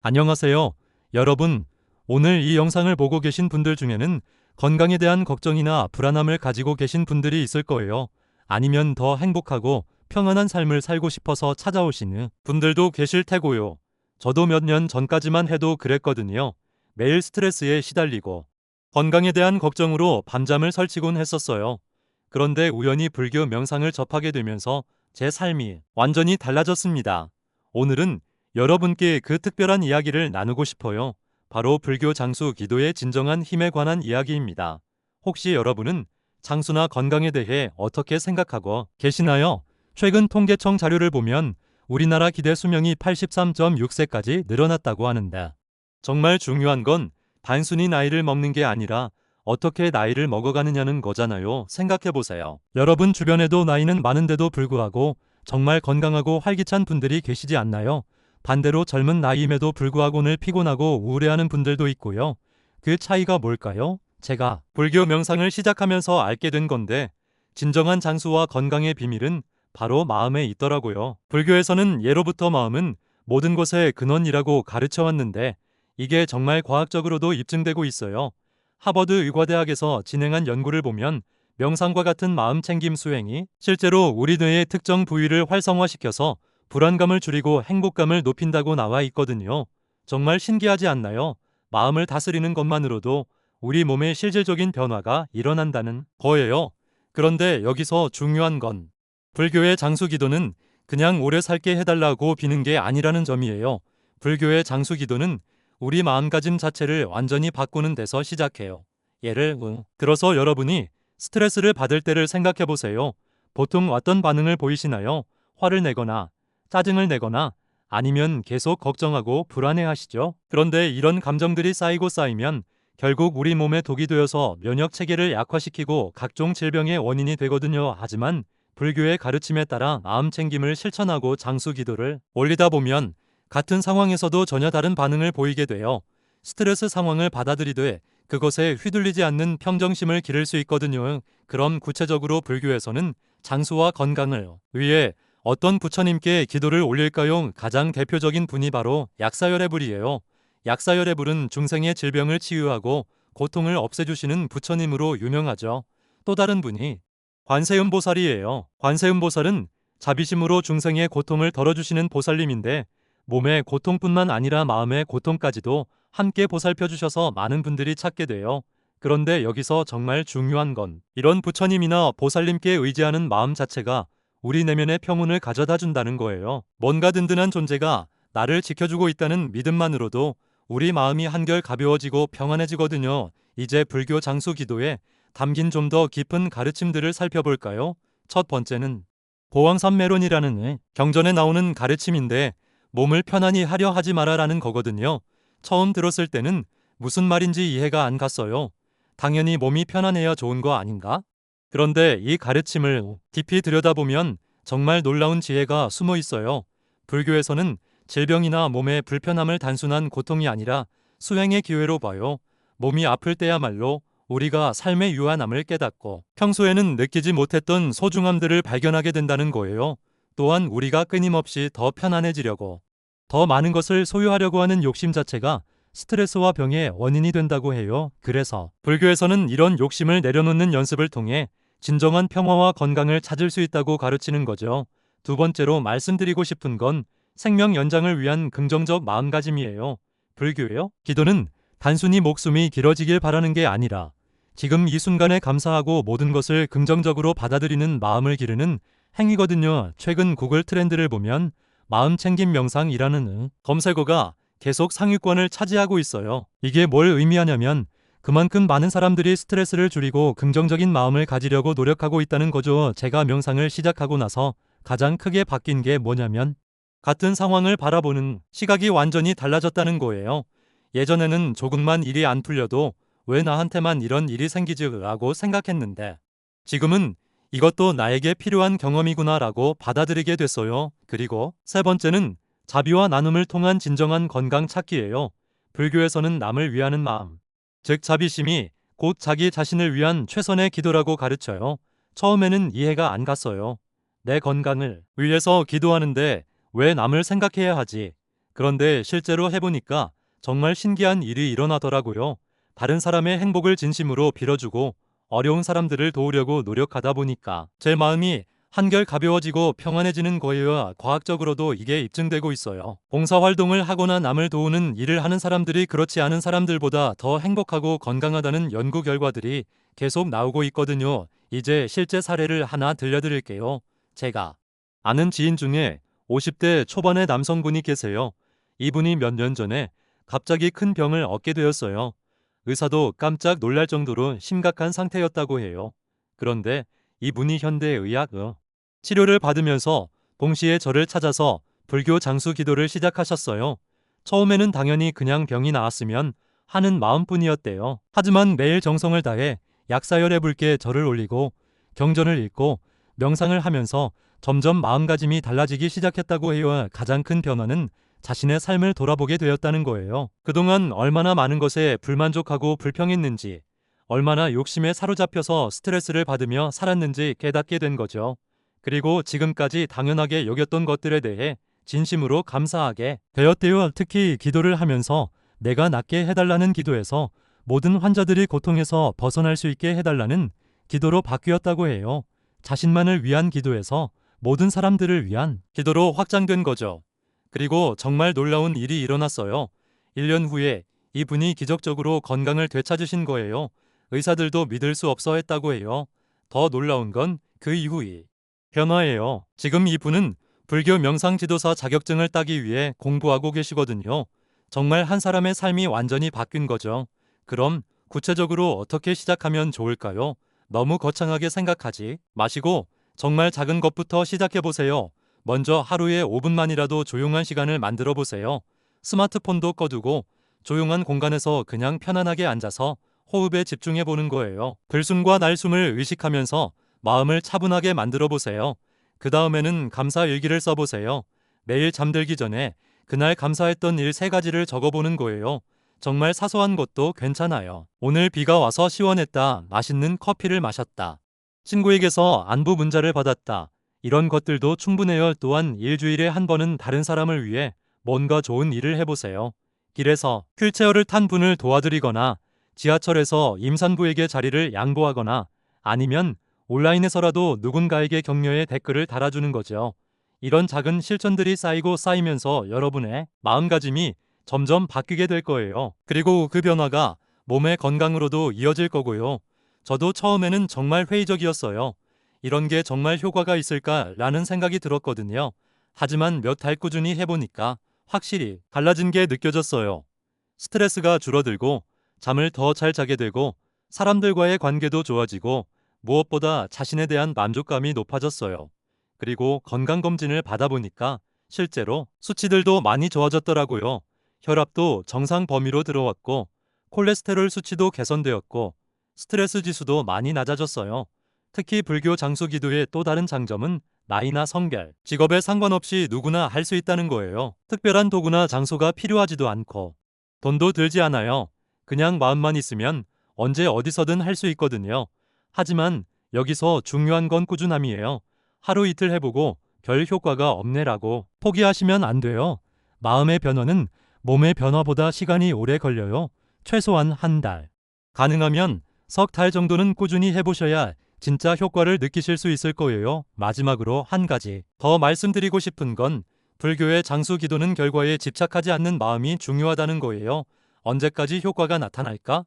안녕하세요. 여러분, 오늘 이 영상을 보고 계신 분들 중에는 건강에 대한 걱정이나 불안함을 가지고 계신 분들이 있을 거예요. 아니면 더 행복하고 평안한 삶을 살고 싶어서 찾아오시는 분들도 계실 테고요. 저도 몇 년 전까지만 해도 그랬거든요. 매일 스트레스에 시달리고 건강에 대한 걱정으로 밤잠을 설치곤 했었어요. 그런데 우연히 불교 명상을 접하게 되면서 제 삶이 완전히 달라졌습니다. 오늘은 여러분께 그 특별한 이야기를 나누고 싶어요. 바로 불교 장수 기도의 진정한 힘에 관한 이야기입니다. 혹시 여러분은 장수나 건강에 대해 어떻게 생각하고 계시나요? 최근 통계청 자료를 보면 우리나라 기대 수명이 83.6세까지 늘어났다고 하는데, 정말 중요한 건 단순히 나이를 먹는 게 아니라 어떻게 나이를 먹어가느냐는 거잖아요. 생각해 보세요. 여러분 주변에도 나이는 많은데도 불구하고 정말 건강하고 활기찬 분들이 계시지 않나요? 반대로 젊은 나이임에도 불구하고 늘 피곤하고 우울해하는 분들도 있고요. 그 차이가 뭘까요? 제가 불교 명상을 시작하면서 알게 된 건데, 진정한 장수와 건강의 비밀은 바로 마음에 있더라고요. 불교에서는 예로부터 마음은 모든 것의 근원이라고 가르쳐 왔는데, 이게 정말 과학적으로도 입증되고 있어요. 하버드 의과대학에서 진행한 연구를 보면 명상과 같은 마음 챙김 수행이 실제로 우리 뇌의 특정 부위를 활성화시켜서 불안감을 줄이고 행복감을 높인다고 나와 있거든요. 정말 신기하지 않나요? 마음을 다스리는 것만으로도 우리 몸에 실질적인 변화가 일어난다는 거예요. 그런데 여기서 중요한 건 불교의 장수 기도는 그냥 오래 살게 해달라고 비는 게 아니라는 점이에요. 불교의 장수 기도는 우리 마음가짐 자체를 완전히 바꾸는 데서 시작해요. 예를 들어서 여러분이 스트레스를 받을 때를 생각해 보세요. 보통 어떤 반응을 보이시나요? 화를 내거나 짜증을 내거나 아니면 계속 걱정하고 불안해하시죠? 그런데 이런 감정들이 쌓이고 쌓이면 결국 우리 몸에 독이 되어서 면역 체계를 약화시키고 각종 질병의 원인이 되거든요. 하지만 불교의 가르침에 따라 마음 챙김을 실천하고 장수 기도를 올리다 보면 같은 상황에서도 전혀 다른 반응을 보이게 돼요. 스트레스 상황을 받아들이되 그것에 휘둘리지 않는 평정심을 기를 수 있거든요. 그럼 구체적으로 불교에서는 장수와 건강을 위해 어떤 부처님께 기도를 올릴까요? 가장 대표적인 분이 바로 약사열애불이에요. 약사열애불은 중생의 질병을 치유하고 고통을 없애주시는 부처님으로 유명하죠. 또 다른 분이 관세음보살이에요. 관세음보살은 자비심으로 중생의 고통을 덜어주시는 보살님인데, 몸의 고통뿐만 아니라 마음의 고통까지도 함께 보살펴 주셔서 많은 분들이 찾게 돼요. 그런데 여기서 정말 중요한 건 이런 부처님이나 보살님께 의지하는 마음 자체가 우리 내면의 평온을 가져다 준다는 거예요. 뭔가 든든한 존재가 나를 지켜주고 있다는 믿음만으로도 우리 마음이 한결 가벼워지고 평안해지거든요. 이제 불교 장수 기도에 담긴 좀 더 깊은 가르침들을 살펴볼까요? 첫 번째는 보왕삼매론이라는 경전에 나오는 가르침인데, 몸을 편안히 하려 하지 마라라는 거거든요. 처음 들었을 때는 무슨 말인지 이해가 안 갔어요. 당연히 몸이 편안해야 좋은 거 아닌가? 그런데 이 가르침을 깊이 들여다보면 정말 놀라운 지혜가 숨어 있어요. 불교에서는 질병이나 몸의 불편함을 단순한 고통이 아니라 수행의 기회로 봐요. 몸이 아플 때야말로 우리가 삶의 유한함을 깨닫고 평소에는 느끼지 못했던 소중함들을 발견하게 된다는 거예요. 또한 우리가 끊임없이 더 편안해지려고 더 많은 것을 소유하려고 하는 욕심 자체가 스트레스와 병의 원인이 된다고 해요. 그래서 불교에서는 이런 욕심을 내려놓는 연습을 통해 진정한 평화와 건강을 찾을 수 있다고 가르치는 거죠. 두 번째로 말씀드리고 싶은 건 생명 연장을 위한 긍정적 마음가짐이에요. 불교요? 기도는 단순히 목숨이 길어지길 바라는 게 아니라 지금 이 순간에 감사하고 모든 것을 긍정적으로 받아들이는 마음을 기르는 행위거든요. 최근 구글 트렌드를 보면 마음 챙김 명상이라는 검색어가 계속 상위권을 차지하고 있어요. 이게 뭘 의미하냐면 그만큼 많은 사람들이 스트레스를 줄이고 긍정적인 마음을 가지려고 노력하고 있다는 거죠. 제가 명상을 시작하고 나서 가장 크게 바뀐 게 뭐냐면 같은 상황을 바라보는 시각이 완전히 달라졌다는 거예요. 예전에는 조금만 일이 안 풀려도 왜 나한테만 이런 일이 생기지 라고 생각했는데, 지금은 이것도 나에게 필요한 경험이구나라고 받아들이게 됐어요. 그리고 세 번째는 자비와 나눔을 통한 진정한 건강 찾기예요. 불교에서는 남을 위하는 마음, 즉 자비심이 곧 자기 자신을 위한 최선의 기도라고 가르쳐요. 처음에는 이해가 안 갔어요. 내 건강을 위해서 기도하는데 왜 남을 생각해야 하지? 그런데 실제로 해보니까 정말 신기한 일이 일어나더라고요. 다른 사람의 행복을 진심으로 빌어주고 어려운 사람들을 도우려고 노력하다 보니까 제 마음이 한결 가벼워지고 평안해지는 거예요. 과학적으로도 이게 입증되고 있어요. 봉사활동을 하거나 남을 도우는 일을 하는 사람들이 그렇지 않은 사람들보다 더 행복하고 건강하다는 연구 결과들이 계속 나오고 있거든요. 이제 실제 사례를 하나 들려드릴게요. 제가 아는 지인 중에 50대 초반의 남성분이 계세요. 이분이 몇 년 전에 갑자기 큰 병을 얻게 되었어요. 의사도 깜짝 놀랄 정도로 심각한 상태였다고 해요. 그런데 이분이 현대의학 치료를 받으면서 동시에 저를 찾아서 불교 장수 기도를 시작하셨어요. 처음에는 당연히 그냥 병이 나았으면 하는 마음뿐이었대요. 하지만 매일 정성을 다해 약사열에 붉게 절을 올리고 경전을 읽고 명상을 하면서 점점 마음가짐이 달라지기 시작했다고 해요. 가장 큰 변화는 자신의 삶을 돌아보게 되었다는 거예요. 그동안 얼마나 많은 것에 불만족하고 불평했는지, 얼마나 욕심에 사로잡혀서 스트레스를 받으며 살았는지 깨닫게 된 거죠. 그리고 지금까지 당연하게 여겼던 것들에 대해 진심으로 감사하게 되었대요. 특히 기도를 하면서 내가 낫게 해달라는 기도에서 모든 환자들이 고통에서 벗어날 수 있게 해달라는 기도로 바뀌었다고 해요. 자신만을 위한 기도에서 모든 사람들을 위한 기도로 확장된 거죠. 그리고 정말 놀라운 일이 일어났어요. 1년 후에 이분이 기적적으로 건강을 되찾으신 거예요. 의사들도 믿을 수 없어 했다고 해요. 더 놀라운 건 그 이후의 변화예요. 지금 이분은 불교 명상 지도사 자격증을 따기 위해 공부하고 계시거든요. 정말 한 사람의 삶이 완전히 바뀐 거죠. 그럼 구체적으로 어떻게 시작하면 좋을까요? 너무 거창하게 생각하지 마시고 정말 작은 것부터 시작해 보세요. 먼저 하루에 5분만이라도 조용한 시간을 만들어 보세요. 스마트폰도 꺼두고 조용한 공간에서 그냥 편안하게 앉아서 호흡에 집중해 보는 거예요. 들숨과 날숨을 의식하면서 마음을 차분하게 만들어 보세요. 그 다음에는 감사 일기를 써보세요. 매일 잠들기 전에 그날 감사했던 일 3가지를 적어보는 거예요. 정말 사소한 것도 괜찮아요. 오늘 비가 와서 시원했다. 맛있는 커피를 마셨다. 친구에게서 안부 문자를 받았다. 이런 것들도 충분해요. 또한 일주일에 한 번은 다른 사람을 위해 뭔가 좋은 일을 해보세요. 길에서 휠체어를 탄 분을 도와드리거나 지하철에서 임산부에게 자리를 양보하거나 아니면 온라인에서라도 누군가에게 격려의 댓글을 달아주는 거죠. 이런 작은 실천들이 쌓이고 쌓이면서 여러분의 마음가짐이 점점 바뀌게 될 거예요. 그리고 그 변화가 몸의 건강으로도 이어질 거고요. 저도 처음에는 정말 회의적이었어요. 이런 게 정말 효과가 있을까라는 생각이 들었거든요. 하지만 몇 달 꾸준히 해보니까 확실히 달라진 게 느껴졌어요. 스트레스가 줄어들고 잠을 더 잘 자게 되고 사람들과의 관계도 좋아지고 무엇보다 자신에 대한 만족감이 높아졌어요. 그리고 건강검진을 받아보니까 실제로 수치들도 많이 좋아졌더라고요. 혈압도 정상 범위로 들어왔고 콜레스테롤 수치도 개선되었고 스트레스 지수도 많이 낮아졌어요. 특히 불교 장수 기도의 또 다른 장점은 나이나 성별, 직업에 상관없이 누구나 할 수 있다는 거예요. 특별한 도구나 장소가 필요하지도 않고 돈도 들지 않아요. 그냥 마음만 있으면 언제 어디서든 할 수 있거든요. 하지만 여기서 중요한 건 꾸준함이에요. 하루 이틀 해보고 별 효과가 없네라고 포기하시면 안 돼요. 마음의 변화는 몸의 변화보다 시간이 오래 걸려요. 최소한 한 달. 가능하면 석 달 정도는 꾸준히 해보셔야 진짜 효과를 느끼실 수 있을 거예요. 마지막으로 한 가지 더 말씀드리고 싶은 건 불교의 장수 기도는 결과에 집착하지 않는 마음이 중요하다는 거예요. 언제까지 효과가 나타날까?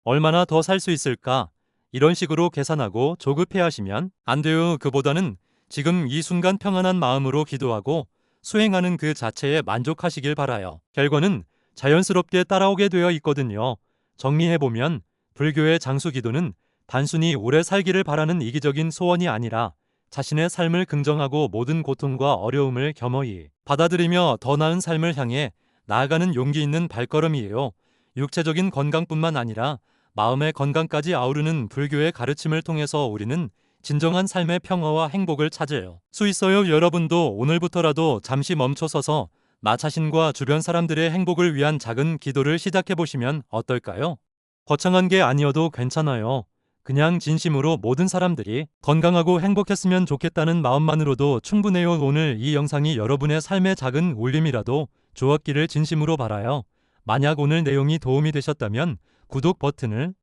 얼마나 더 살 수 있을까? 이런 식으로 계산하고 조급해 하시면 안 돼요. 그보다는 지금 이 순간 평안한 마음으로 기도하고 수행하는 그 자체에 만족하시길 바라요. 결과는 자연스럽게 따라오게 되어 있거든요. 정리해보면 불교의 장수 기도는 단순히 오래 살기를 바라는 이기적인 소원이 아니라 자신의 삶을 긍정하고 모든 고통과 어려움을 겸허히 받아들이며 더 나은 삶을 향해 나아가는 용기 있는 발걸음이에요. 육체적인 건강뿐만 아니라 마음의 건강까지 아우르는 불교의 가르침을 통해서 우리는 진정한 삶의 평화와 행복을 찾을 수 있어요. 여러분도 오늘부터라도 잠시 멈춰서서 나 자신과 주변 사람들의 행복을 위한 작은 기도를 시작해보시면 어떨까요? 거창한 게 아니어도 괜찮아요. 그냥 진심으로 모든 사람들이 건강하고 행복했으면 좋겠다는 마음만으로도 충분해요. 오늘 이 영상이 여러분의 삶에 작은 울림이라도 좋았기를 진심으로 바라요. 만약 오늘 내용이 도움이 되셨다면 구독 버튼을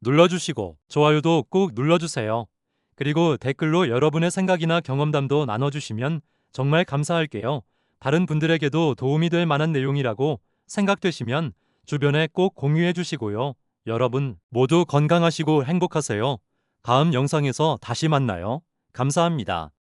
눌러주시고 좋아요도 꼭 눌러주세요. 그리고 댓글로 여러분의 생각이나 경험담도 나눠주시면 정말 감사할게요. 다른 분들에게도 도움이 될 만한 내용이라고 생각되시면 주변에 꼭 공유해 주시고요. 여러분 모두 건강하시고 행복하세요. 다음 영상에서 다시 만나요. 감사합니다.